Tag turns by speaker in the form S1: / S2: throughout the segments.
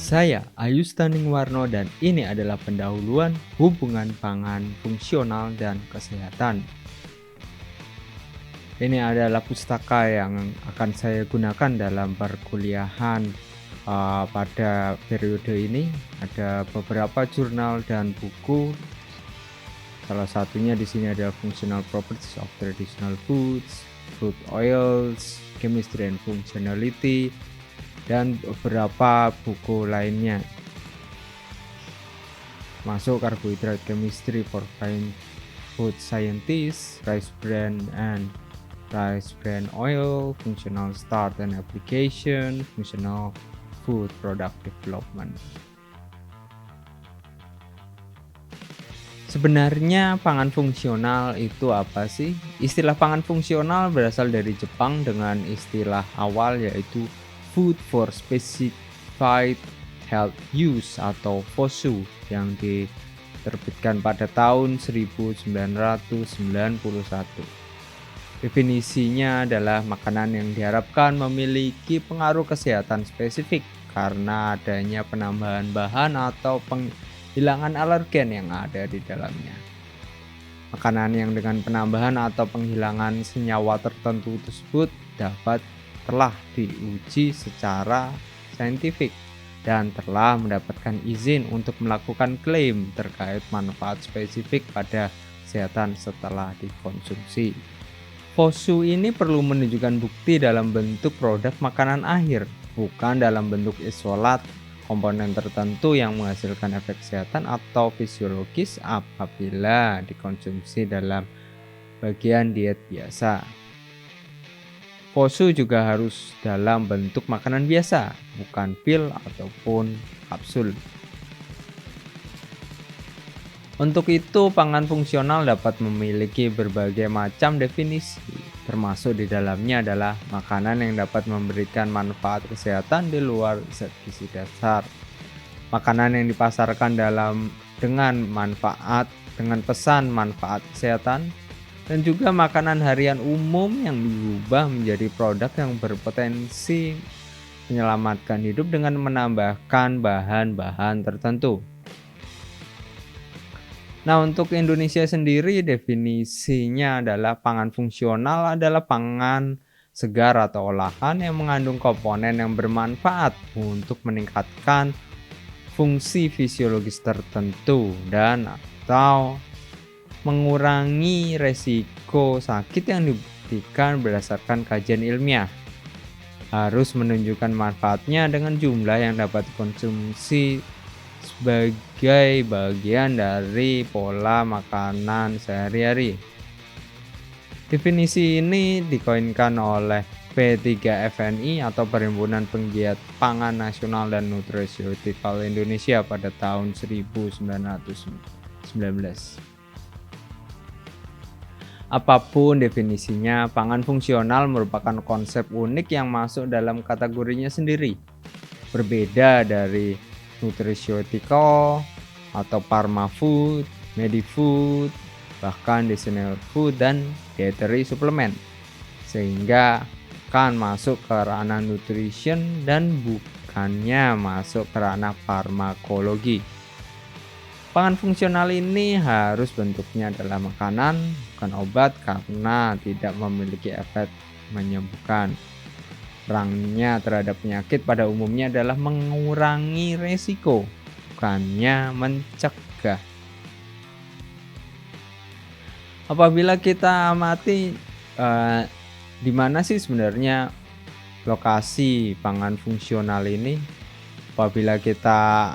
S1: Saya Ayu Standingwarno dan ini adalah pendahuluan hubungan pangan fungsional dan kesehatan. Ini adalah pustaka yang akan saya gunakan dalam perkuliahan pada periode ini. Ada beberapa jurnal dan buku. Salah satunya di sini adalah Functional Properties of Traditional Foods, Food Oils, Chemistry and Functionality, dan beberapa buku lainnya, masuk Carbohydrate Chemistry for Fine Food Scientists, Rice Bran and Rice Bran Oil, Functional Start and Application, Functional Food Product Development. Sebenarnya pangan fungsional itu apa sih? Istilah pangan fungsional berasal dari Jepang dengan istilah awal yaitu Food for Specified Health Use atau FOSU yang diterbitkan pada tahun 1991. Definisinya adalah makanan yang diharapkan memiliki pengaruh kesehatan spesifik karena adanya penambahan bahan atau penghilangan alergen yang ada di dalamnya. Makanan yang dengan penambahan atau penghilangan senyawa tertentu tersebut telah diuji secara saintifik dan telah mendapatkan izin untuk melakukan klaim terkait manfaat spesifik pada kesehatan setelah dikonsumsi. FOSU ini perlu menunjukkan bukti dalam bentuk produk makanan akhir, bukan dalam bentuk isolat komponen tertentu yang menghasilkan efek kesehatan atau fisiologis apabila dikonsumsi dalam bagian diet biasa. FOSU juga harus dalam bentuk makanan biasa, bukan pil ataupun kapsul. Untuk itu, pangan fungsional dapat memiliki berbagai macam definisi, termasuk di dalamnya adalah makanan yang dapat memberikan manfaat kesehatan di luar zat gizi dasar. Makanan yang dipasarkan dengan pesan manfaat kesehatan, dan juga makanan harian umum yang diubah menjadi produk yang berpotensi menyelamatkan hidup dengan menambahkan bahan-bahan tertentu. Nah, untuk Indonesia sendiri definisinya adalah pangan fungsional adalah pangan segar atau olahan yang mengandung komponen yang bermanfaat untuk meningkatkan fungsi fisiologis tertentu dan atau mengurangi resiko sakit yang dibuktikan berdasarkan kajian ilmiah. Harus menunjukkan manfaatnya dengan jumlah yang dapat dikonsumsi sebagai bagian dari pola makanan sehari-hari. Definisi ini dikoinkan oleh P3FNI atau Perhimpunan Penggiat Pangan Nasional dan Nutraceuticals Indonesia pada tahun 1919. Apapun definisinya, pangan fungsional merupakan konsep unik yang masuk dalam kategorinya sendiri. Berbeda dari nutraceutical atau pharma food, medifood, bahkan designer food dan dietary supplement, sehingga akan masuk ke ranah nutrition dan bukannya masuk ke ranah farmakologi. Pangan fungsional ini harus bentuknya adalah makanan, bukan obat karena tidak memiliki efek menyembuhkan. Perangnya terhadap penyakit pada umumnya adalah mengurangi resiko, bukannya mencegah. Apabila kita amati di mana sih sebenarnya lokasi pangan fungsional ini, apabila kita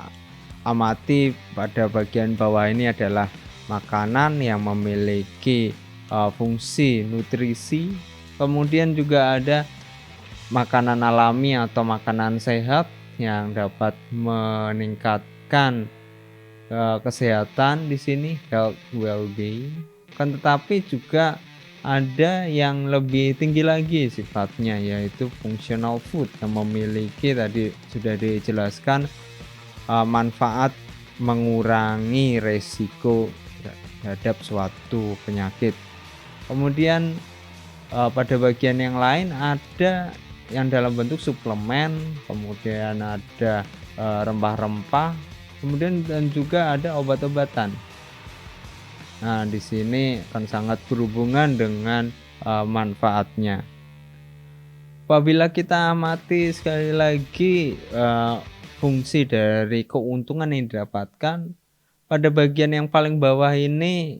S1: amati pada bagian bawah ini adalah makanan yang memiliki fungsi nutrisi, kemudian juga ada makanan alami atau makanan sehat yang dapat meningkatkan kesehatan di sini, health well-being. Kan tetapi juga ada yang lebih tinggi lagi sifatnya, yaitu functional food yang memiliki tadi sudah dijelaskan manfaat mengurangi resiko terhadap suatu penyakit. Kemudian pada bagian yang lain ada yang dalam bentuk suplemen, kemudian ada rempah-rempah, kemudian dan juga ada obat-obatan. Nah, di sini akan sangat berhubungan dengan manfaatnya. Apabila kita amati sekali lagi fungsi dari keuntungan yang didapatkan pada bagian yang paling bawah ini,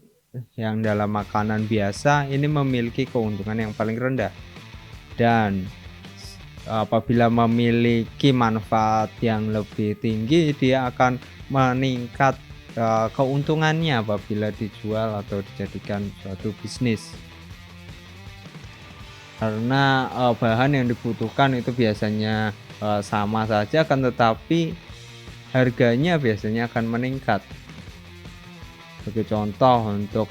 S1: yang dalam makanan biasa ini memiliki keuntungan yang paling rendah, dan apabila memiliki manfaat yang lebih tinggi, dia akan meningkat keuntungannya apabila dijual atau dijadikan suatu bisnis. Karena bahan yang dibutuhkan itu biasanya sama saja, akan tetapi harganya biasanya akan meningkat. Sebagai contoh untuk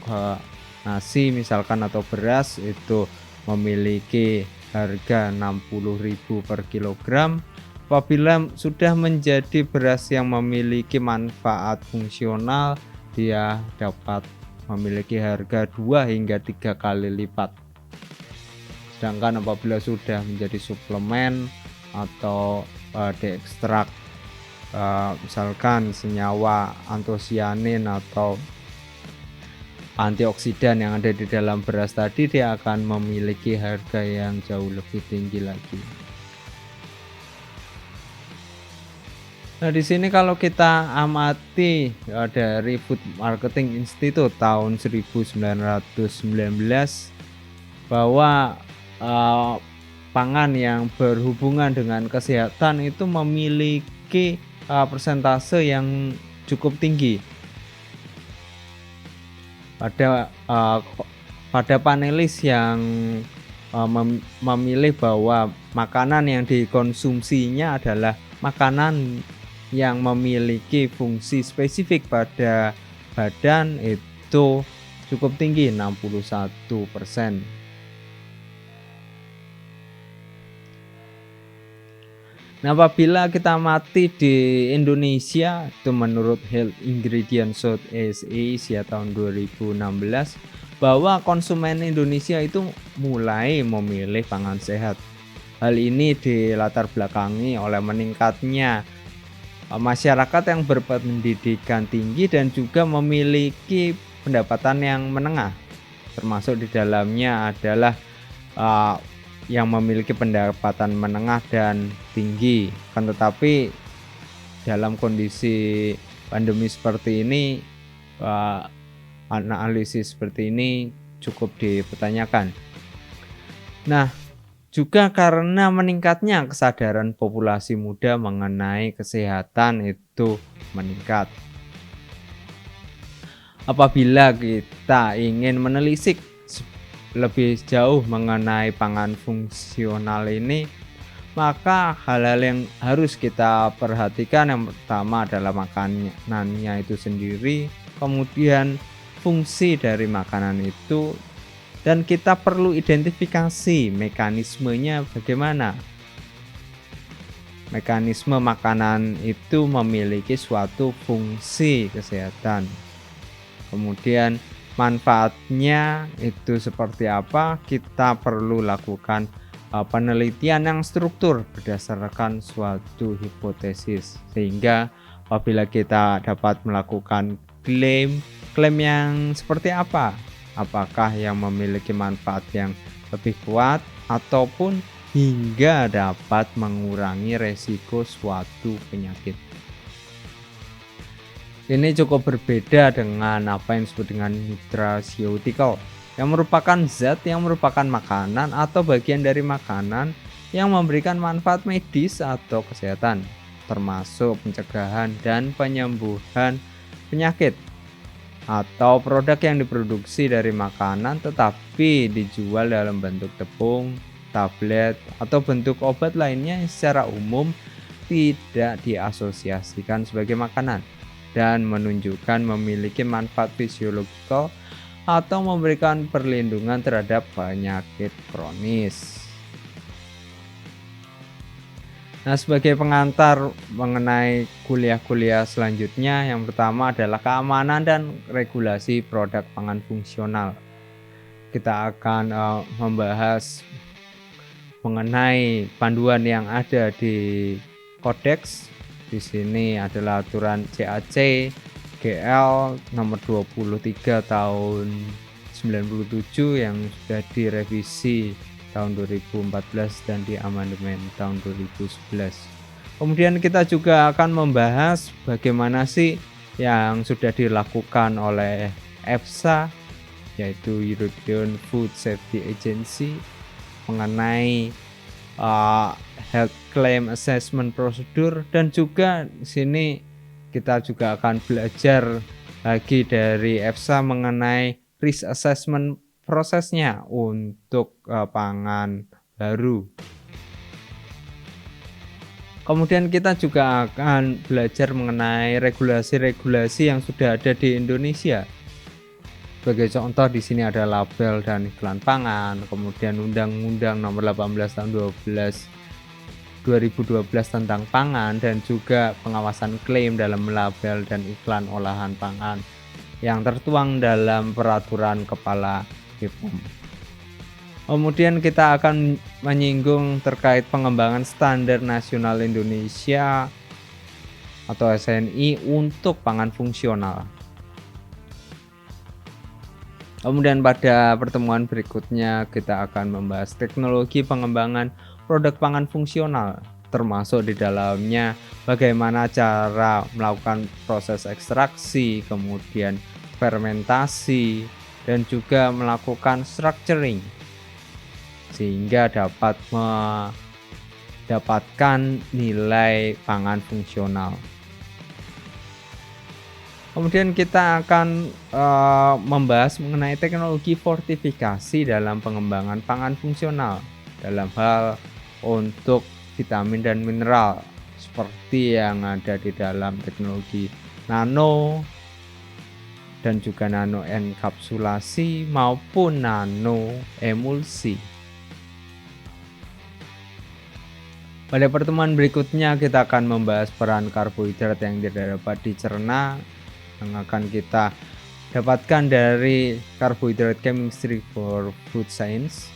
S1: nasi misalkan atau beras itu memiliki harga 60.000 per kilogram. Apabila sudah menjadi beras yang memiliki manfaat fungsional, dia dapat memiliki harga 2 hingga 3 kali lipat. Sedangkan apabila sudah menjadi suplemen atau diekstrak misalkan senyawa antosianin atau antioksidan yang ada di dalam beras tadi, dia akan memiliki harga yang jauh lebih tinggi lagi. Nah, di sini kalau kita amati dari Food Marketing Institute tahun 1919 bahwa pangan yang berhubungan dengan kesehatan itu memiliki persentase yang cukup tinggi. Pada panelis yang memilih bahwa makanan yang dikonsumsinya adalah makanan yang memiliki fungsi spesifik pada badan, itu cukup tinggi, 61%. Nah, apabila kita amati di Indonesia, itu menurut Health Ingredient Southeast Asia tahun 2016, bahwa konsumen Indonesia itu mulai memilih pangan sehat. Hal ini dilatar belakangi oleh meningkatnya masyarakat yang berpendidikan tinggi dan juga memiliki pendapatan yang menengah, termasuk di dalamnya adalah yang memiliki pendapatan menengah dan tinggi. Kan tetapi dalam kondisi pandemi seperti ini, analisis seperti ini cukup dipertanyakan. Nah, juga karena meningkatnya kesadaran populasi muda mengenai kesehatan itu meningkat. Apabila kita ingin menelisik lebih jauh mengenai pangan fungsional ini, maka hal-hal yang harus kita perhatikan yang pertama adalah makanannya itu sendiri, kemudian fungsi dari makanan itu, dan kita perlu identifikasi mekanismenya bagaimana. Mekanisme makanan itu memiliki suatu fungsi kesehatan. Kemudian manfaatnya itu seperti apa, kita perlu lakukan penelitian yang struktur berdasarkan suatu hipotesis, sehingga apabila kita dapat melakukan klaim yang seperti apa, apakah yang memiliki manfaat yang lebih kuat ataupun hingga dapat mengurangi resiko suatu penyakit. Ini cukup berbeda dengan apa yang disebut dengan nutraceutical, yang merupakan zat yang merupakan makanan atau bagian dari makanan yang memberikan manfaat medis atau kesehatan, termasuk pencegahan dan penyembuhan penyakit, atau produk yang diproduksi dari makanan tetapi dijual dalam bentuk tepung, tablet, atau bentuk obat lainnya yang secara umum tidak diasosiasikan sebagai makanan dan menunjukkan memiliki manfaat fisiologikal atau memberikan perlindungan terhadap penyakit kronis. Nah, sebagai pengantar mengenai kuliah-kuliah selanjutnya, yang pertama adalah keamanan dan regulasi produk pangan fungsional. Kita akan membahas mengenai panduan yang ada di kodeks Di sini adalah aturan CAC GL nomor 23 tahun 97 yang sudah direvisi tahun 2014 dan diamandemen tahun 2011. Kemudian kita juga akan membahas bagaimana sih yang sudah dilakukan oleh EFSA, yaitu European Food Safety Agency, mengenai health claim assessment procedure, dan juga di sini kita juga akan belajar lagi dari EFSA mengenai risk assessment prosesnya untuk pangan baru. Kemudian kita juga akan belajar mengenai regulasi-regulasi yang sudah ada di Indonesia. Sebagai contoh di sini ada label dan iklan pangan, kemudian Undang-Undang Nomor 18 Tahun 2012 tentang pangan, dan juga pengawasan klaim dalam label dan iklan olahan pangan yang tertuang dalam Peraturan Kepala BPOM. Kemudian kita akan menyinggung terkait pengembangan Standar Nasional Indonesia atau SNI untuk pangan fungsional. Kemudian pada pertemuan berikutnya kita akan membahas teknologi pengembangan produk pangan fungsional, termasuk di dalamnya bagaimana cara melakukan proses ekstraksi, kemudian fermentasi, dan juga melakukan structuring, sehingga dapat mendapatkan nilai pangan fungsional. Kemudian kita akan membahas mengenai teknologi fortifikasi dalam pengembangan pangan fungsional dalam hal untuk vitamin dan mineral, seperti yang ada di dalam teknologi nano dan juga nano enkapsulasi maupun nano emulsi. Pada pertemuan berikutnya kita akan membahas peran karbohidrat yang tidak dapat dicerna yang akan kita dapatkan dari Carbohydrate Chemistry for Food Science,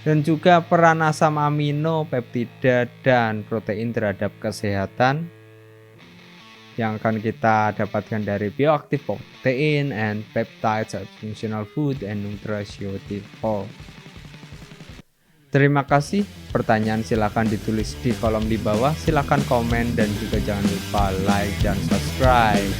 S1: dan juga peran asam amino, peptida, dan protein terhadap kesehatan yang akan kita dapatkan dari Bioactive Protein and Peptides at Functional Food and Nutraceutical. Terima kasih. Pertanyaan silakan ditulis di kolom di bawah. Silakan komen dan juga jangan lupa like dan subscribe.